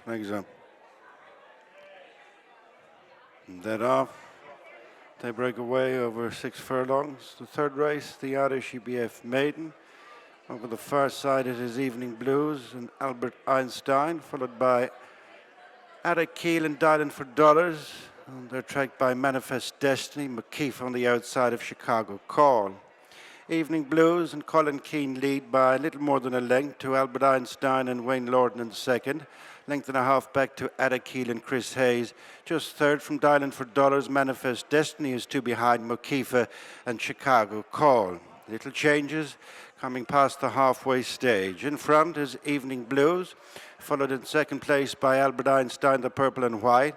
Legs up. And then off. They break away over 6 furlongs. The third race, the Irish EBF Maiden. Over the far side it is Evening Blues and Albert Einstein, followed by Keel and Dylan for Dollars. And they're tracked by Manifest Destiny, McKeefe on the outside of Chicago Call. Evening Blues and Colin Keane lead by a little more than a length to Albert Einstein and Wayne Lordan in second. Length and a half back to Keel and Chris Hayes. Just third from Dylan for Dollars. Manifest Destiny is two behind McKeefe and Chicago Call. Little changes coming past the halfway stage. In front is Evening Blues, followed in second place by Albert Einstein, the purple and white,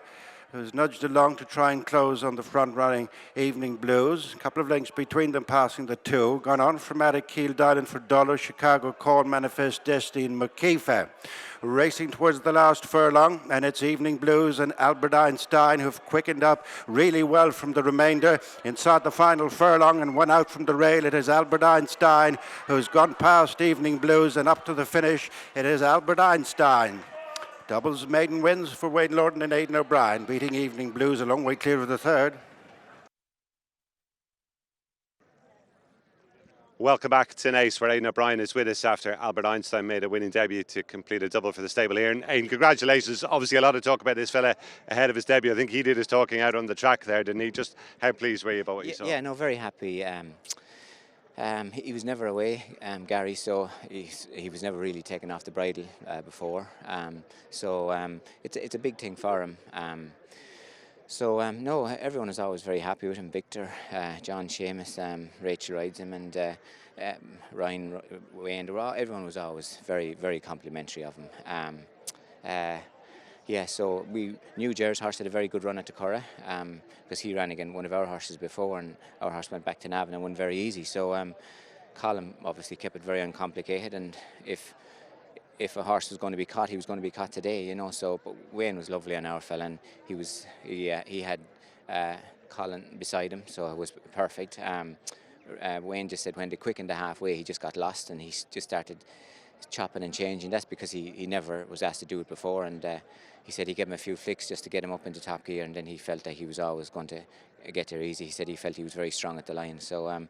who's nudged along to try and close on the front-running Evening Blues. A couple of lengths between them passing the two. Gone on from Keel, Dylan for Dollars, Chicago Call, Manifest Destiny and McKeefe. Racing towards the last furlong, and it's Evening Blues and Albert Einstein who've quickened up really well from the remainder. Inside the final furlong and one out from the rail, it is Albert Einstein who's gone past Evening Blues, and up to the finish, it is Albert Einstein. Doubles maiden wins for Wayne Lordan and Aidan O'Brien, beating Evening Blues a long way clear of the third. Welcome back to Naas, where Aidan O'Brien is with us after Albert Einstein made a winning debut to complete a double for the stable here. And Aidan, congratulations. Obviously a lot of talk about this fella ahead of his debut. I think he did his talking out on the track there, didn't he? Just how pleased were you about what you saw? Yeah, no, very happy. He was never away, Gary, so he was never really taken off the bridle before. It's a big thing for him. No, everyone is always very happy with him. Victor, John, Seamus, Rachel rides him, and Ryan, Wayne, everyone was always very, very complimentary of him. So we knew Ger's horse had a very good run at the Curragh, because he ran against one of our horses before, and our horse went back to Navan and won very easy. So Colin obviously kept it very uncomplicated, and if a horse was going to be caught, he was going to be caught today, you know. So, but Wayne was lovely on our fella, and he had Colin beside him, so it was perfect. Wayne just said when they quickened the halfway, he just got lost, and he just started chopping and changing. That's because he never was asked to do it before, and he said he gave him a few flicks just to get him up into top gear, and then he felt that he was always going to get there easy. He said he felt he was very strong at the line. So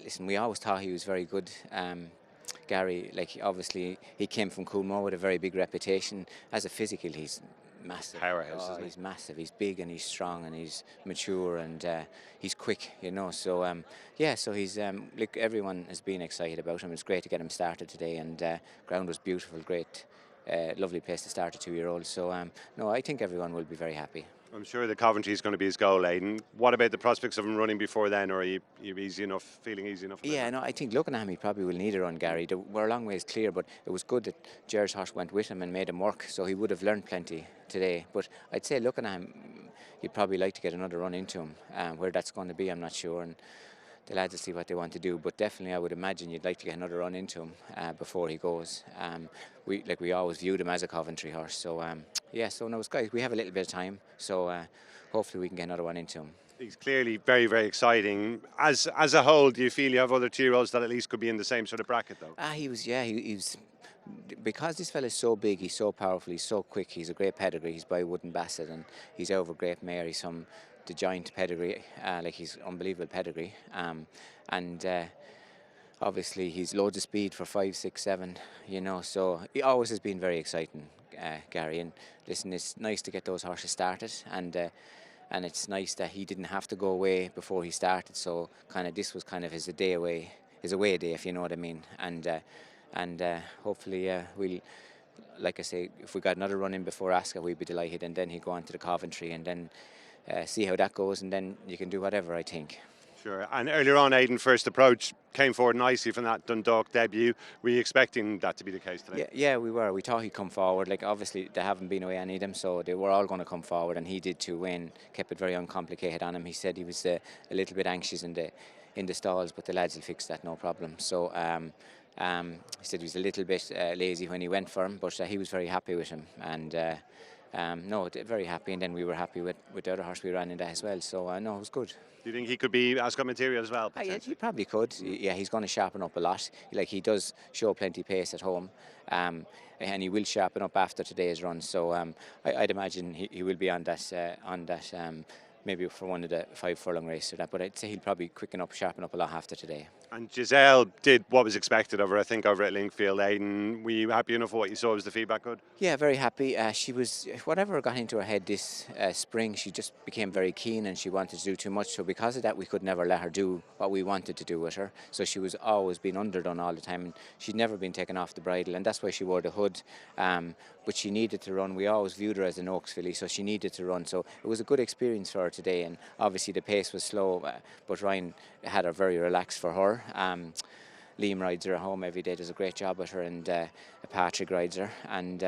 listen, we always thought he was very good. Gary, like, obviously he came from Coolmore with a very big reputation. As a physical, he's massive. Powerhouse, isn't he? He's massive. He's big and he's strong and he's mature and he's quick, you know. So so he's like, everyone has been excited about him. It's great to get him started today, and ground was beautiful, great, lovely place to start a 2-year-old. So no, I think everyone will be very happy. I'm sure the Coventry is going to be his goal, Aidan. What about the prospects of him running before then, or are you easy enough, feeling easy enough? Yeah, no, I think looking at him, he probably will need a run, Gary. We're a long ways clear, but it was good that Ger's horse went with him and made him work, so he would have learned plenty today. But I'd say looking at him, you'd probably like to get another run into him. Where that's going to be, I'm not sure, and the lads will see what they want to do. But definitely, I would imagine you'd like to get another run into him before he goes. We always viewed him as a Coventry horse. So so no, guys, we have a little bit of time. So hopefully we can get another one into him. He's clearly very, very exciting. As a whole, do you feel you have other 2-year-olds that at least could be in the same sort of bracket, though? He was. Because this fella is so big, he's so powerful, he's so quick, he's a great pedigree. He's by Wootton Bassett, and he's over Great Mare. He's from the giant pedigree, he's unbelievable pedigree. Obviously he's loads of speed for 5, 6, 7, you know, so he always has been very exciting, Gary. And listen, it's nice to get those horses started, and it's nice that he didn't have to go away before he started. So this was his away day, if you know what I mean. And hopefully we'll, like I say, if we got another run in before Ascot, we'd be delighted, and then he'd go on to the Coventry, and then see how that goes, and then you can do whatever, I think. Sure. And earlier on, Aidan, first approach came forward nicely from that Dundalk debut. Were you expecting that to be the case today? Yeah, we were. We thought he'd come forward. Like, obviously they haven't been away any of them, so they were all going to come forward, and he did too. Wayne kept it very uncomplicated on him. He said he was a little bit anxious in the stalls, but the lads will fix that, no problem. So he said he was a little bit lazy when he went for him, but he was very happy with him, and no, very happy, and then we were happy with the other horse we ran in that as well. So no, it was good. Do you think he could be Ascot material as well? Yeah, he probably could. Yeah, he's going to sharpen up a lot. Like, he does show plenty pace at home, and he will sharpen up after today's run. So I'd imagine he will be on that. Maybe for one of the 5 furlong races or that, but I'd say he'll probably quicken up, sharpen up a lot after today. And Giselle did what was expected of her, I think, over at Linkfield. Aidan, were you happy enough with what you saw? Was the feedback good? Yeah, very happy. She was, whatever got into her head this spring, she just became very keen and she wanted to do too much. So because of that, we could never let her do what we wanted to do with her. So she was always being underdone all the time, and she'd never been taken off the bridle, and that's why she wore the hood. But she needed to run. We always viewed her as an Oaks filly, so she needed to run. So it was a good experience for her today, and obviously the pace was slow, but Ryan had her very relaxed for her. Liam rides her at home every day, does a great job with her, and Patrick rides her, and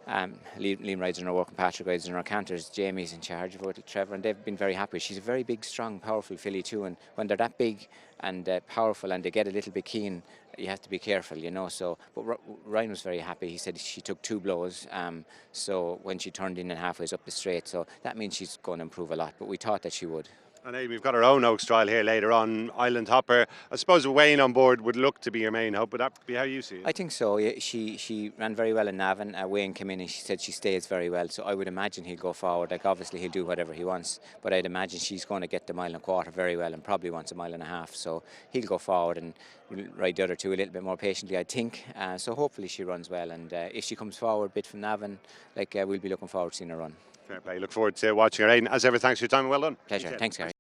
Liam rides her in her walk, and Patrick rides her in her canters. Jamie's in charge of it, Trevor, and they've been very happy. She's a very big, strong, powerful filly too, and when they're that big and powerful and they get a little bit keen, you have to be careful, you know. So, but Ryan was very happy. He said she took 2 blows, so when she turned in and halfway up the straight, so that means she's going to improve a lot, but we thought that she would. And we've got our own Oaks trial here later on, Island Hopper. I suppose Wayne on board would look to be your main hope. Would that be how you see it? I think so. Yeah, she ran very well in Navan. Wayne came in and she said she stays very well. So I would imagine he'll go forward. Like, obviously he'll do whatever he wants, but I'd imagine she's going to get the 1.25 miles very well and probably wants 1.5 miles. So he'll go forward and ride the other 2 a little bit more patiently, I think. So hopefully she runs well. And if she comes forward a bit from Navan, like, we'll be looking forward to seeing her run. Fair play. Look forward to watching her. Aidan, as ever, thanks for your time and well done. Pleasure. Thanks, Gary.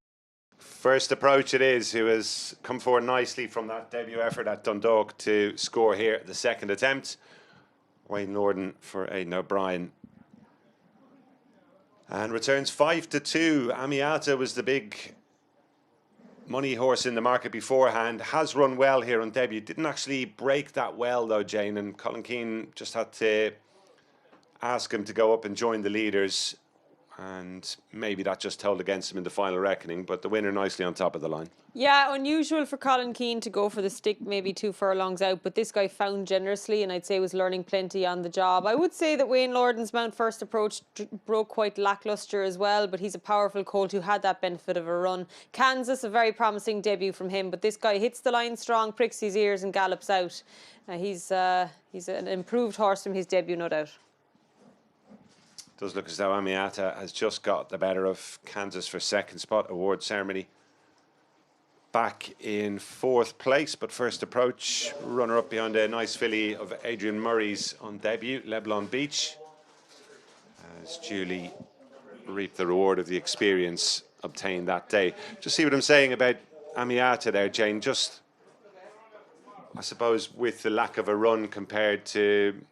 First approach it is, who has come forward nicely from that debut effort at Dundalk to score here at the second attempt. Wayne Lordan for Aidan O'Brien. And returns 5-2. Amiata was the big money horse in the market beforehand. Has run well here on debut. Didn't actually break that well though, Jane. And Colin Keane just had to ask him to go up and join the leaders. And maybe that just told against him in the final reckoning, but the winner nicely on top of the line. Yeah, unusual for Colin Keane to go for the stick maybe 2 furlongs out, but this guy found generously, and I'd say was learning plenty on the job. I would say that Wayne Lordan's mount first approach broke quite lacklustre as well, but he's a powerful colt who had that benefit of a run. Kansas, a very promising debut from him, but this guy hits the line strong, pricks his ears and gallops out. He's an improved horse from his debut, no doubt. Does look as though Amiata has just got the better of Kansas for second spot. Award ceremony back in 4th place, but first approach, runner up behind a nice filly of Adrian Murray's on debut, Leblon Beach, has duly reaped the reward of the experience obtained that day. Just see what I'm saying about Amiata there, Jane. Just, I suppose, with the lack of a run compared to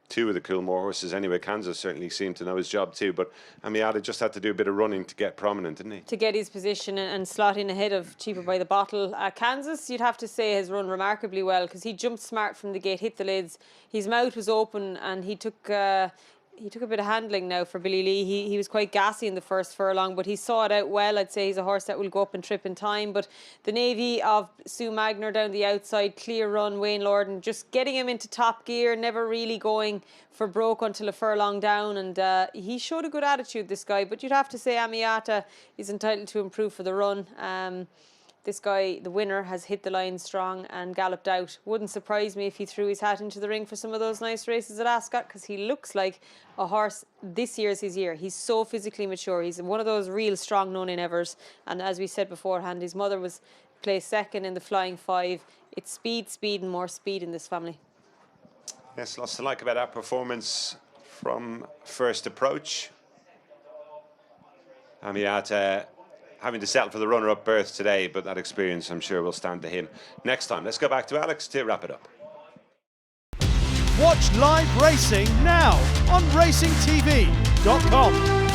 2 of the Coolmore horses anyway. Kansas certainly seemed to know his job too, but Amiata just had to do a bit of running to get prominent, didn't he? To get his position and slot in ahead of Cheaper by the Bottle. Kansas, you'd have to say, has run remarkably well because he jumped smart from the gate, hit the lids. His mouth was open and he took a bit of handling now for Billy Lee. He was quite gassy in the first furlong, but he saw it out well. I'd say he's a horse that will go up and trip in time. But the navy of Sue Magner down the outside, clear run, Wayne Lordan, just getting him into top gear, never really going for broke until a furlong down. And he showed a good attitude, this guy. But you'd have to say Amiata is entitled to improve for the run. This guy, the winner, has hit the line strong and galloped out. Wouldn't surprise me if he threw his hat into the ring for some of those nice races at Ascot, because he looks like a horse. This year is his year. He's so physically mature. He's one of those real strong no-name-evers. And as we said beforehand, his mother was placed second in the Flying 5. It's speed, speed and more speed in this family. Yes, lots to like about that performance from first approach. Amiata having to settle for the runner-up berth today, but that experience, I'm sure, will stand to him next time. Let's go back to Alex to wrap it up. Watch live racing now on racingtv.com.